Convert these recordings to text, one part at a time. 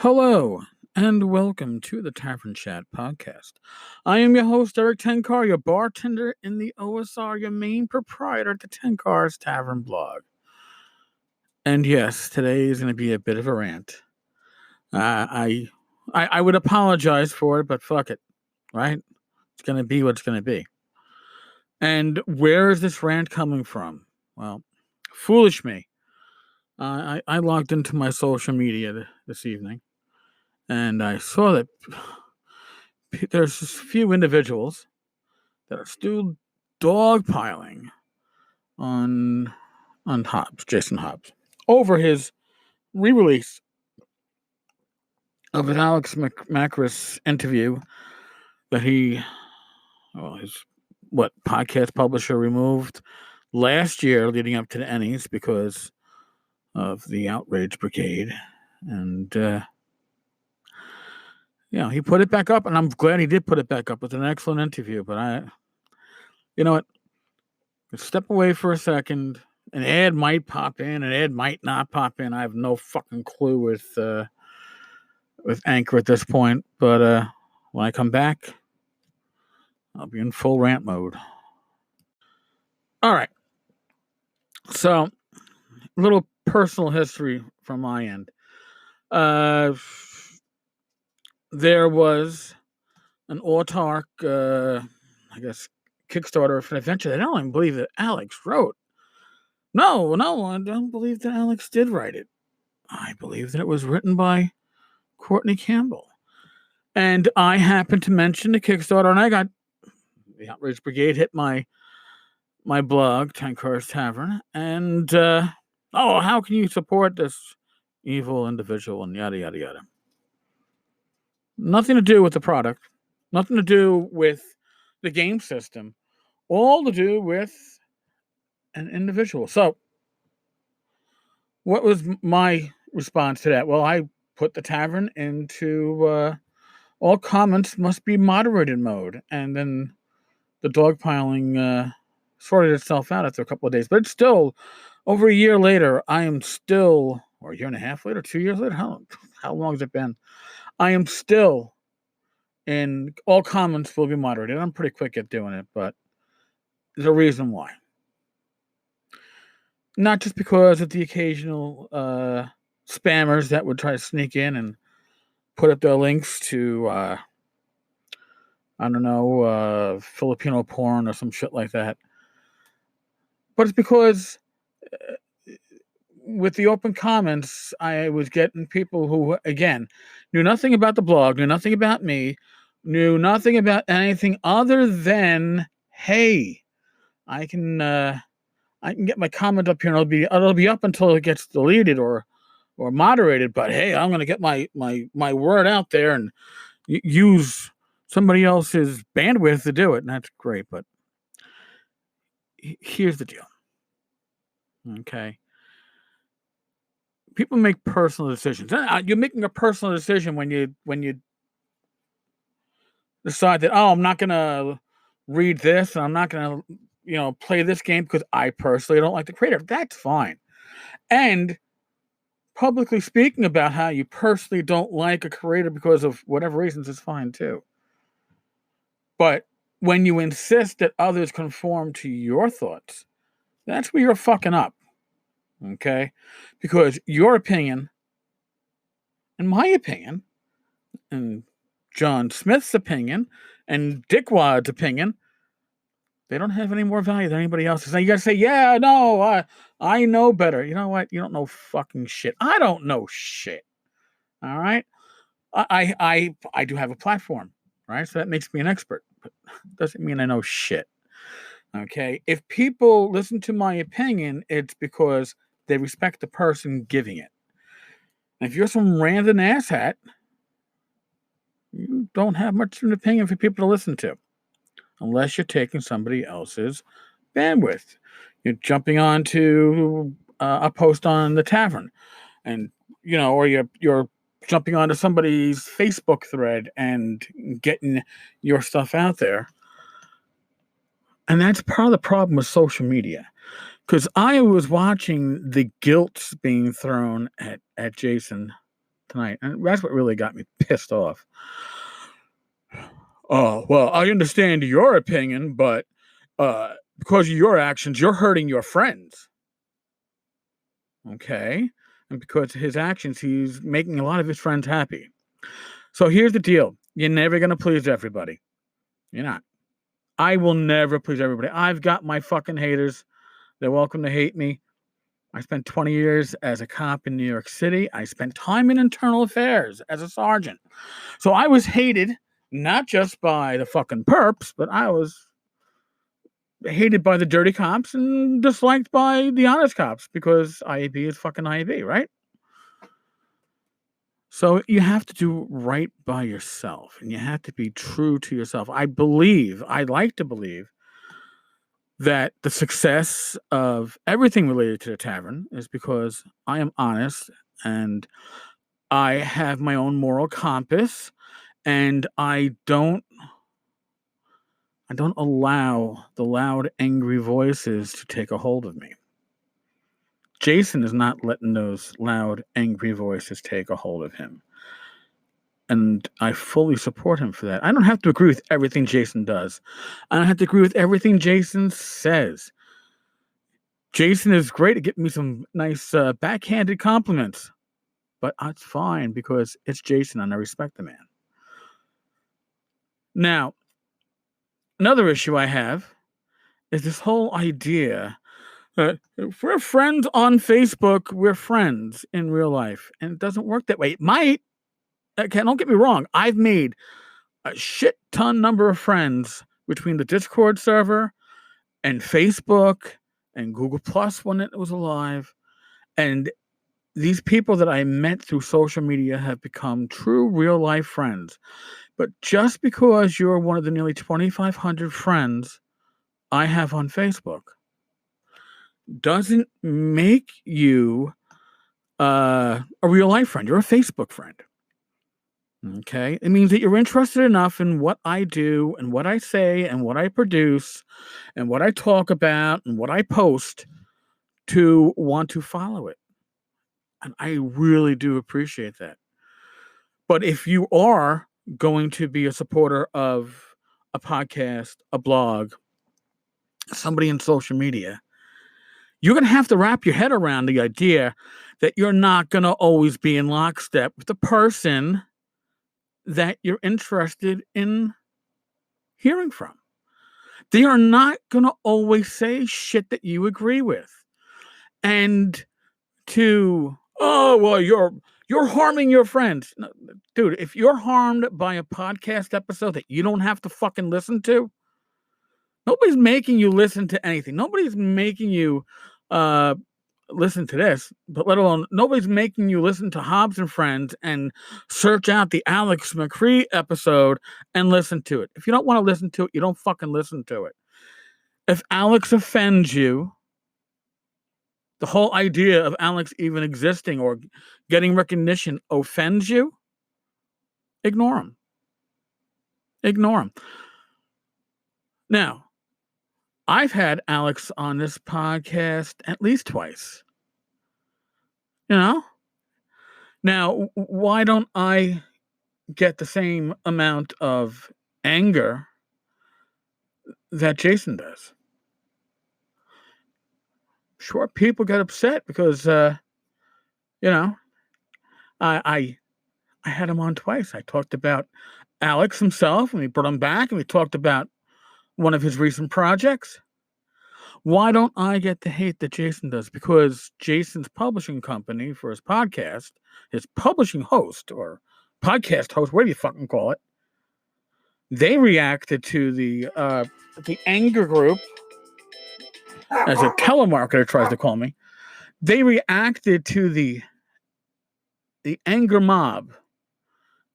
Hello, and welcome to the Tavern Chat podcast. I am your host, Eric Tenkar, your bartender in the OSR, your main proprietor at the Tenkar's Tavern blog. And yes, today is going to be a bit of a rant. I would apologize for it, but fuck it, right? It's going to be what it's going to be. And where is this rant coming from? Well, foolish me. I logged into my social media this evening, and I saw that there's a few individuals that are still dogpiling on Jason Hobbs, over his re-release of an Alex Makris interview that his podcast publisher removed last year leading up to the Ennies because of the outrage brigade. And he put it back up, and I'm glad he did put it back up. It was an excellent interview, but you know what? Step away for a second. An ad might pop in, an ad might not pop in. I have no fucking clue with Anchor at this point. But when I come back, I'll be in full rant mode. All right. So, a little personal history from my end. There was an autark, Kickstarter for an adventure that I don't even believe that Alex wrote. No, I don't believe that Alex did write it. I believe that it was written by Courtney Campbell. And I happened to mention the Kickstarter, and I got the Outrage Brigade hit my blog, Tenkar's Tavern, and how can you support this evil individual, and yada, yada, yada. Nothing to do with the product, nothing to do with the game system, all to do with an individual. So, what was my response to that? Well, I put the tavern into all comments must be moderated mode, and then the dogpiling sorted itself out after a couple of days. But it's still over a year later. I am still, or a year and a half later, 2 years later. How long has it been? I am still in all comments will be moderated. I'm pretty quick at doing it, but there's a reason why. Not just because of the occasional spammers that would try to sneak in and put up their links to Filipino porn or some shit like that. But it's because with the open comments, I was getting people who, again, knew nothing about the blog, knew nothing about me, knew nothing about anything other than, hey, I can get my comment up here, and it'll be up until it gets deleted or moderated. But hey, I'm going to get my word out there and use somebody else's bandwidth to do it, and that's great. But here's the deal. Okay. People make personal decisions. You're making a personal decision when you decide that, I'm not going to read this, and I'm not going to play this game because I personally don't like the creator. That's fine. And publicly speaking about how you personally don't like a creator because of whatever reasons is fine too. But when you insist that others conform to your thoughts, that's where you're fucking up. Okay? Because your opinion, and my opinion, and John Smith's opinion, and Dickwad's opinion, they don't have any more value than anybody else's. Now you got to say, yeah, no, I know better. You know what? You don't know fucking shit. I don't know shit. All right? I do have a platform, right? So that makes me an expert, but doesn't mean I know shit. Okay? If people listen to my opinion, it's because they respect the person giving it. And if you're some random asshat, you don't have much of an opinion for people to listen to, unless you're taking somebody else's bandwidth. You're jumping onto a post on the tavern, and or you're jumping onto somebody's Facebook thread and getting your stuff out there. And that's part of the problem with social media. Because I was watching the guilt being thrown at Jason tonight, and that's what really got me pissed off. Oh, well, I understand your opinion, but because of your actions, you're hurting your friends. Okay? And because of his actions, he's making a lot of his friends happy. So here's the deal. You're never going to please everybody. You're not. I will never please everybody. I've got my fucking haters. They're welcome to hate me. I spent 20 years as a cop in New York City. I spent time in internal affairs as a sergeant. So I was hated, not just by the fucking perps, but I was hated by the dirty cops and disliked by the honest cops because IAB is fucking IAB, right? So you have to do right by yourself and you have to be true to yourself. I like to believe that the success of everything related to the tavern is because I am honest and I have my own moral compass and I don't allow the loud, angry voices to take a hold of me. Jason is not letting those loud, angry voices take a hold of him. And I fully support him for that. I don't have to agree with everything Jason does. I don't have to agree with everything Jason says. Jason is great at getting me some nice backhanded compliments. But that's fine because it's Jason and I respect the man. Now, another issue I have is this whole idea that if we're friends on Facebook, we're friends in real life. And it doesn't work that way. It might. Okay, don't get me wrong. I've made a shit ton number of friends between the Discord server and Facebook and Google Plus when it was alive. And these people that I met through social media have become true real life friends. But just because you're one of the nearly 2,500 friends I have on Facebook doesn't make you a real life friend. You're a Facebook friend. Okay? It means that you're interested enough in what I do and what I say and what I produce and what I talk about and what I post to want to follow it. And I really do appreciate that. But if you are going to be a supporter of a podcast, a blog, somebody in social media, you're going to have to wrap your head around the idea that you're not going to always be in lockstep with the person that you're interested in hearing from. They are not going to always say shit that you agree with. And you're harming your friends. No, dude, if you're harmed by a podcast episode that you don't have to fucking listen to, nobody's making you listen to anything. Nobody's making you listen to this, but let alone nobody's making you listen to Hobbs and Friends and search out the Alex Makris episode and listen to it. If you don't want to listen to it, you don't fucking listen to it. If Alex offends you, the whole idea of Alex even existing or getting recognition offends you, ignore him. Ignore him. Now, I've had Alex on this podcast at least twice. You know? Now, why don't I get the same amount of anger that Jason does? Sure, people get upset because, I had him on twice. I talked about Alex himself, and we brought him back, and we talked about one of his recent projects. Why don't I get the hate that Jason does? Because Jason's publishing company for his podcast, his publishing host or podcast host, whatever you fucking call it, they reacted to the anger group, as a telemarketer tries to call me. They reacted to the anger mob,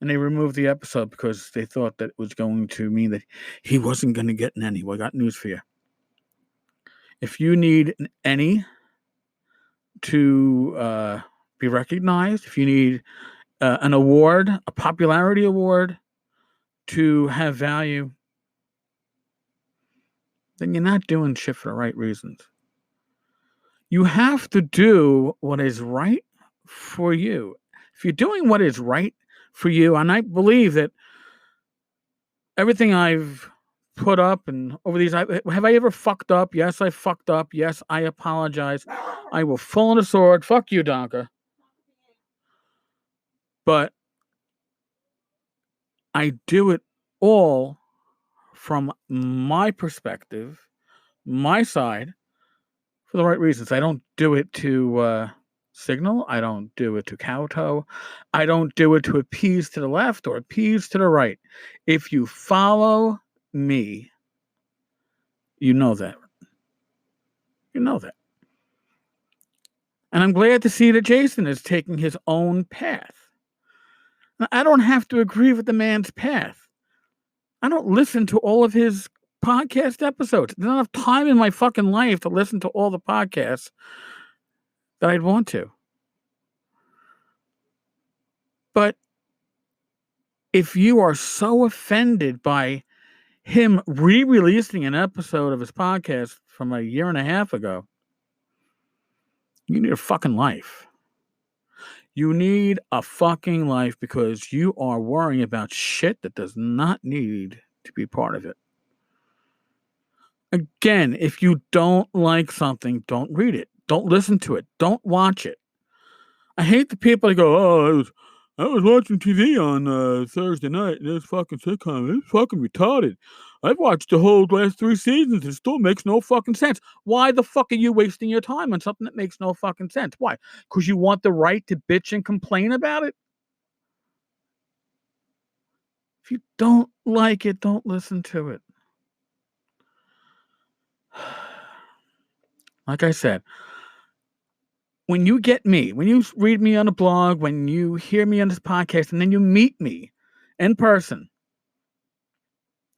and they removed the episode because they thought that it was going to mean that he wasn't going to get an Emmy. Well, I got news for you. If you need an Emmy to be recognized, if you need an award, a popularity award to have value, then you're not doing shit for the right reasons. You have to do what is right for you. If you're doing what is right for you, and I believe that everything I've put up and over these, have I ever fucked up? Yes, I fucked up. Yes, I apologize. I will fall on the sword. Fuck you, Donka. But I do it all from my perspective, my side, for the right reasons. I don't do it to signal. I don't do it to kowtow. I don't do it to appease to the left or appease to the right. If you follow me, you know that. You know that. And I'm glad to see that Jason is taking his own path. Now, I don't have to agree with the man's path. I don't listen to all of his podcast episodes. There's not enough time in my fucking life to listen to all the podcasts that I'd want to. But if you are so offended by him re-releasing an episode of his podcast from a year and a half ago, you need a fucking life. You need a fucking life because you are worrying about shit that does not need to be part of it. Again, if you don't like something, don't read it. Don't listen to it. Don't watch it. I hate the people that go, oh, I was watching TV on Thursday night and this fucking sitcom. It's fucking retarded. I've watched the whole last 3 seasons. It still makes no fucking sense. Why the fuck are you wasting your time on something that makes no fucking sense? Why? Because you want the right to bitch and complain about it? If you don't like it, don't listen to it. Like I said, when you get me, when you read me on a blog, when you hear me on this podcast, and then you meet me in person,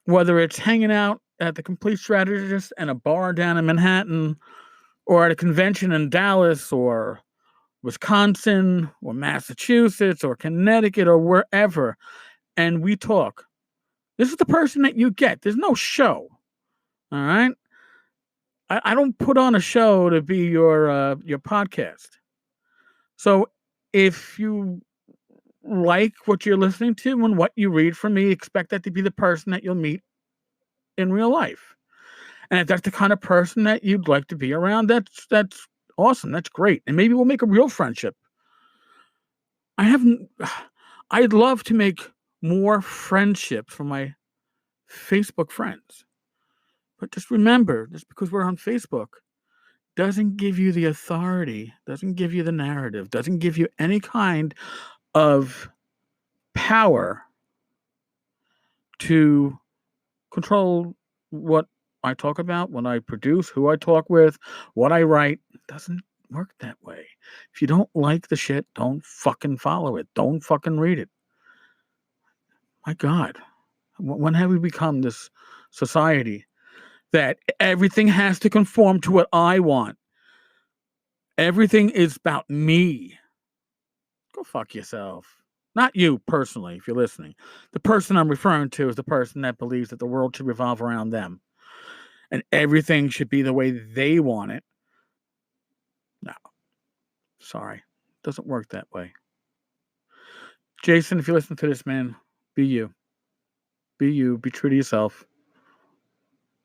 whether it's hanging out at the Complete Strategist and a bar down in Manhattan, or at a convention in Dallas, or Wisconsin, or Massachusetts, or Connecticut, or wherever, and we talk, this is the person that you get. There's no show. All right? I don't put on a show to be your podcast. So if you like what you're listening to and what you read from me, expect that to be the person that you'll meet in real life. And if that's the kind of person that you'd like to be around, that's awesome. That's great. And maybe we'll make a real friendship. I'd love to make more friendships from my Facebook friends. But just remember, just because we're on Facebook doesn't give you the authority, doesn't give you the narrative, doesn't give you any kind of power to control what I talk about, what I produce, who I talk with, what I write. It doesn't work that way. If you don't like the shit, don't fucking follow it. Don't fucking read it. My God, when have we become this society that everything has to conform to what I want? Everything is about me. Go fuck yourself. Not you personally, if you're listening. The person I'm referring to is the person that believes that the world should revolve around them and everything should be the way they want it. No. Sorry. It doesn't work that way. Jason, if you listen to this, man, be you. Be you. Be true to yourself.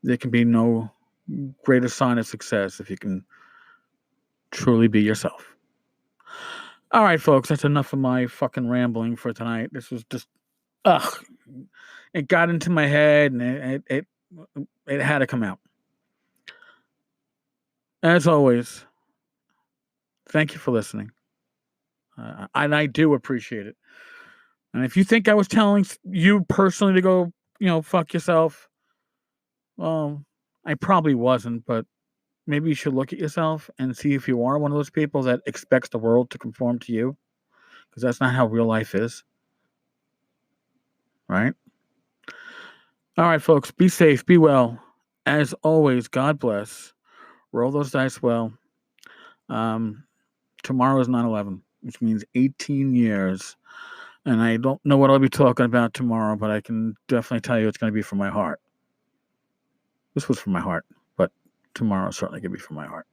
There can be no greater sign of success if you can truly be yourself. All right, folks, that's enough of my fucking rambling for tonight. This was just, it got into my head and it had to come out. As always, thank you for listening. And I do appreciate it. And if you think I was telling you personally to go, fuck yourself, well, I probably wasn't, but maybe you should look at yourself and see if you are one of those people that expects the world to conform to you, because that's not how real life is. Right? All right, folks, be safe, be well. As always, God bless. Roll those dice well. Tomorrow is 9/11, which means 18 years. And I don't know what I'll be talking about tomorrow, but I can definitely tell you it's going to be from my heart. This was from my heart, but tomorrow is certainly going to be from my heart.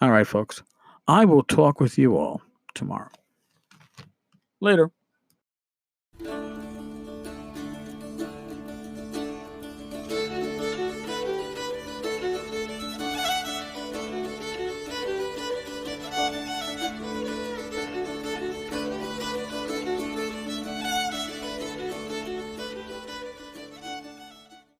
All right, folks. I will talk with you all tomorrow. Later.